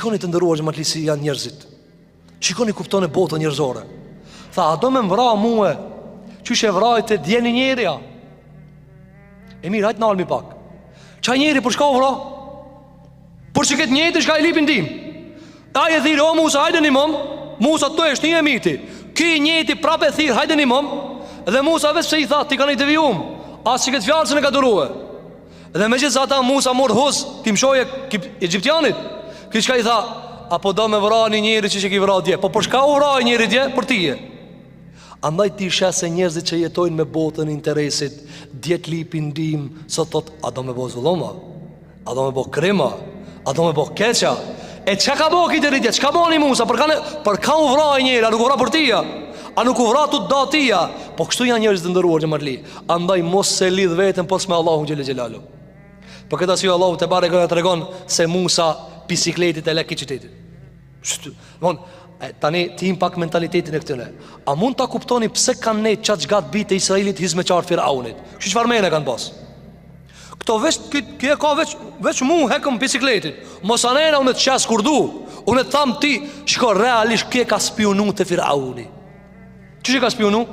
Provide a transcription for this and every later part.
Shikoni të ndëruar xhamatli si janë njerëzit. Shikoni kupton e botën njerëzore. Tha, a do me vra mua qysh e vrajt e djeni njerëja? E mirë, hajtë nalmi pak. Qaj njeri për shka u vra? Për që këtë njëti shka i lipin tim. Aj e thirë, o Musa, hajde një mëm. Musa, të eshtë një e miti. Ky njëti prap e thirë, hajde një mëm. Dhe Musa veç se i tha, ti ka një të vijum. Asë që këtë fjallë se në ka duruhe. Dhe me gjithë sa ta Musa mor hus, ti mshoje Egyptianit. Ky shka i tha, apo do me vra një njëri që ki vra dje. Po për shka u vra njëri dje, për tije. Andaj ti shese njerëzit që jetojnë me botën interesit, djetë lipin dim, sot tot, a do me bo zulloma, a do me bo krima, a do me bo keqa. E që ka bo këtë rritje, që ka bo një Musa, për ka u vra njëri, a nuk u vra për tia, a nuk u vra të da tia. Po kështu janë njerëzit të ndëruar xhamatli. Andaj mos se lidh vetën pos me Allahun xhelel xhelalu. Për këtë arsye Allahu te bareke të tregon se Musa bisikletit e lek i qytetit. Tani ti im pak mentalitetin e këtëne. A mund ta kuptoni pse kanë ne qatë gjgat bitë e Israelit hizmeqar Firaunit? Kështë farmene kanë pas? Këto kje ka veç mu hekëm bisikletit. Mos anena unë të qasë kurdu. Unë të thamë ti, shko realisht kje ka spionu të Firauni. Që ka spionu?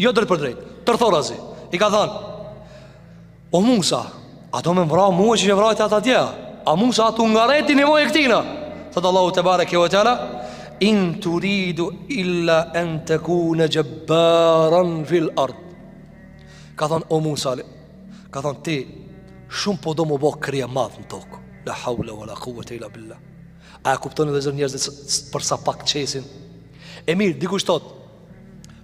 Jo drejt për drejt, tërthorazi. I ka thanë, o Musa, a do me mbra mua që që vrajt e ata tja? A Musa atu nga reti një moj e këtina? Thëtë Allahu te bareke ve teala, in turidu illa en të kune gjëbaran fil ard. Ka thonë, o Musa, ka thonë ti, shumë po do më bo krija madhë në tokë. La hawla wa la quwwata illa billah. A e kuptoni dhe zërë njerëzit për sa pak qesin? E mirë, dikush thot,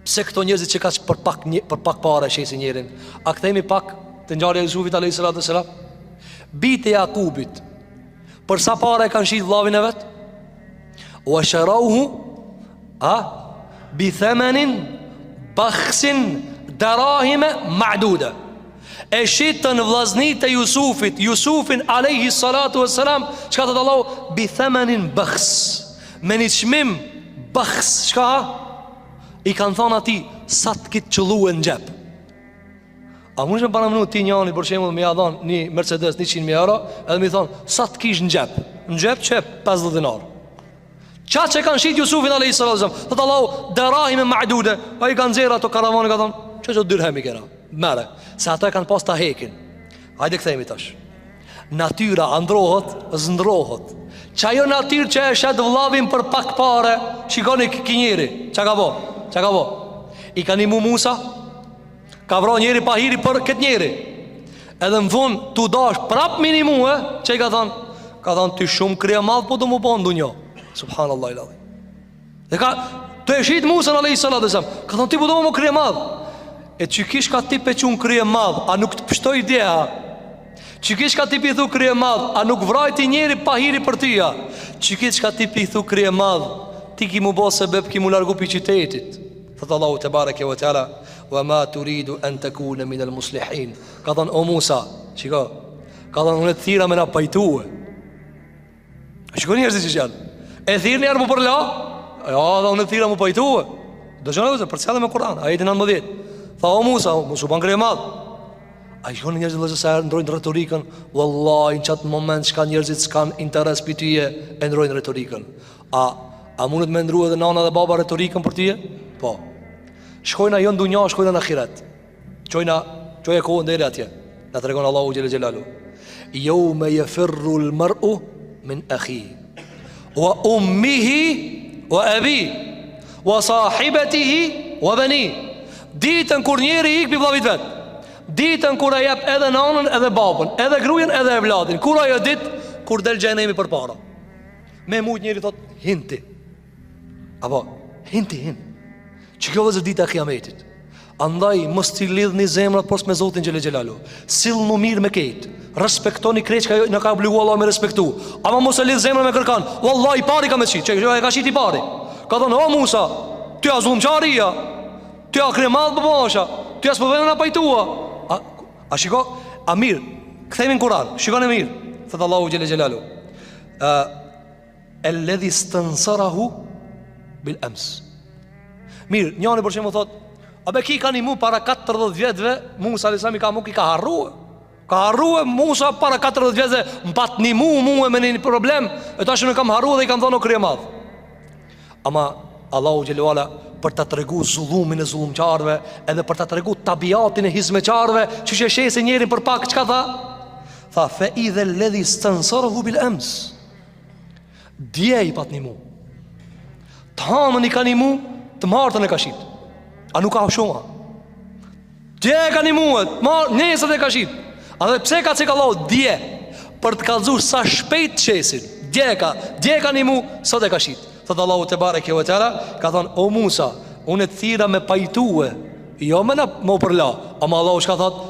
pse këto njerëzit që ka që për pak pare shesin njerin? A këthejmi pak të ngjarja e Jusufit a.s. Bite Jakubit, për sa pare kanë shit vllavin e vetë? Wa sharauhu bi thamanin bakhsin darahime ma'duda. E shitën vllaznit e Jusufin alayhi salatu wassalam, çka thot Allahu, bi thamanin bakhs, me një çmim bakhs. Çka i kanë thonë ati, sa të kitë qëllu e në gjep. A mund shme para mënu ti njani për shemull me jadon një Mercedes 100.000 euro, edhe mi thonë, sa të kish në gjep? Në gjep që 50 dinar. Qa që kanë shqit Jusufin a.s. Thëtë Allahu, derahime ma'dude. A i kanë zera ato karavani, ka thonë, që dyrhemi kena, mere. Se ato e kanë pas ta hekin. Hajde këthejmi tash. Natyra androhet, zëndrohet. Qa jo natyrë që e shetë vlavin për pak pare, shikoni kënjeri, që ka bo? I ka një Musa, ka vro njeri pa hiri për këtë njeri. Edhe më thunë, tu dash prap minimu, që i ka thonë, ty shumë krija madhë, po të mu po ndu njo. Subhanallah i ladhi. Dhe ka, të e shqit Musa në lejë salat e sam, ka thonë, ti po të mu krija madhë. E që kish ka ti pe qunë krija madhë, a nuk të pështoj ideja? Që kish ka ti pithu krije madhë, a nuk vrajti njeri pa hiri për tyja? Që kish ka ti pithu krije madhë, ti ki mu bo sebeb, ki mu largu për qitetit. Thëtë Allahu te bareke ve teala, wa ma turidu an takuna min al muslihin. Ka thonë, o Musa, shiko, ka thonë, unë e thira me na pajtue. Shiko njerëzit që janë, e thirë njerë mu përla, ja, dhe unë e thira mu pajtue. Do gjënë dhe për cëllë me Kur'an, ajetin 19. Tha, o Musa, musu ban krije madhë. A i shkoni njerëzit dhe se ndrojnë retorikën. Wallahi, në qatë moment që ka njerëzit s'kan interes për tyje, e ndrojnë retorikën. A mundet me ndru edhe nana dhe baba retorikën për tyje? Po. Shkojna jo në dunja, shkojna në akhiret. Qojna kohën dhe atje. Në të regonë Allahu Gjellë Gjellalu. Jo me je firru l'mër'u min akhi, wa ummihi, wa abi, wa sahibetihi, wa bani. Ditën kur njeri ik për vlavit vetë, ditën kur e jep edhe nanën edhe babën, edhe grujen edhe e vladin. Kur ajo ditë, kur del gjenemi për para. Me mujt njeri thot, hinti. Apo, hinti. Që kjo vëzër dita e kiametit. Andaj, mës t'i lidh një zemrat pos me Zotin Gjellë Gjellalu. Sill në mirë me kejt. Respektoni krejt që në ka obligu Allah me respektu. Ama mos e lidh zemrat me kërkan. Wallahi, pari ka me qit. Që e ka qit i pari. Ka thonë, o Musa, ty a zullum qaria, ty a kremat përbasha, ty a s'pëvene në pajtua. A shiko, a mirë, këthejmë në Kur'an, shiko në mirë. Thëtë Allahu Gjellë Gjellalu, e ledhi stënsarahu bil ems. Mirë, njani për që më thot, a be ki ka një mu para 40 vjetëve, Musa alisam i ka mu ki ka harru. Ka harrua Musa para 40 vjeçë, mbat një mua me një problem, e tash unë kam harruar dhe i kam thonë o krye madh. Ama Allahu xhelalu ala për ta tregu zullumin e zullumqarëve, edhe për ta tregu tabiatin e hizmeqarëve, që shesin njerin për pak, çka tha? Tha fe idhe ledhi stansarahu bil ams. Dje i pat një mu, të hanën i ka një mu, të martën e ka shit. A nuk ka shumë? Dje e ka një mu, nesët e ka shit. A dhe pse ka cek Allahu dje? Për të kallëzuar sa shpejt qesin. Dje ka një mu, sot e ka shit. Thëtë Allahu te bareke ve teala, ka thonë, o Musa, unë e të thira me pajtue, jo me në më përla. Ama Allahu shka thotë,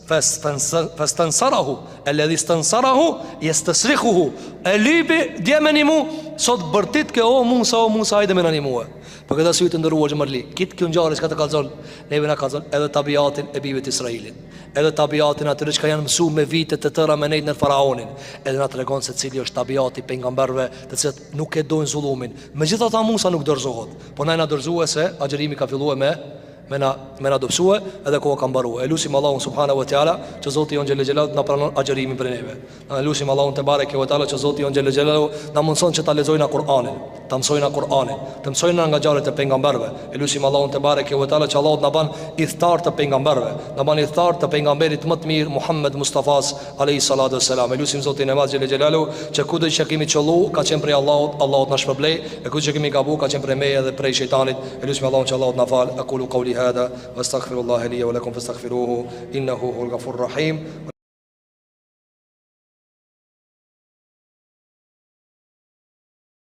Fastansarahu alladhi stansarahu yastasrikhuhu. E lipi dje me një mu, sot bërtit ke o Musa hajde me në një muë. Për këtë arsye të ndëruar xhamarli, kitë kjo ngjarje çka të kallzon, neve na kallzon edhe tabiatin e bijve të Israilit, edhe tabiatin atyre që janë mësuar me vite të tëra me nejt në faraonin, edhe na tregon se cili është tabiati pejgamberëve, të cilët nuk e dojnë zullumin. Megjithatë Musa nuk dorëzohet, por na dorëzua se agjërimi ka filluar me na dobësue edhe koha ka mbaruar. Elusim Allahun subhanahu wa taala që Zoti jon xhelel xhelal na pranon agjërimin për neve. Elusim Allahun te bareke ve taala që Zoti jon xhelel xhelal na mundson që ta lexojna Kur'anin, ta mësojna Kur'anin, të mësojna nga ngjarjet e pejgamberëve. Elusim Allahun te bareke ve taala që Allah na ban idhtar të pejgamberëve, na ban idhtar të pejgamberit më të mirë Muhammed Mustafas alayhi salatu wassalam. Elusim Zotin e madh xhelel xhelalu që kudo që kemi çollu ka qenë prej Allahut na shpërblej, e kudo që kemi gabu ka qenë prej meje dhe prej shejtanit. Elusim Allahun që Allahut na fal. Aqulu qawli هذا واستغفر الله لي ولكم فاستغفروه إنه هو الغفور الرحيم.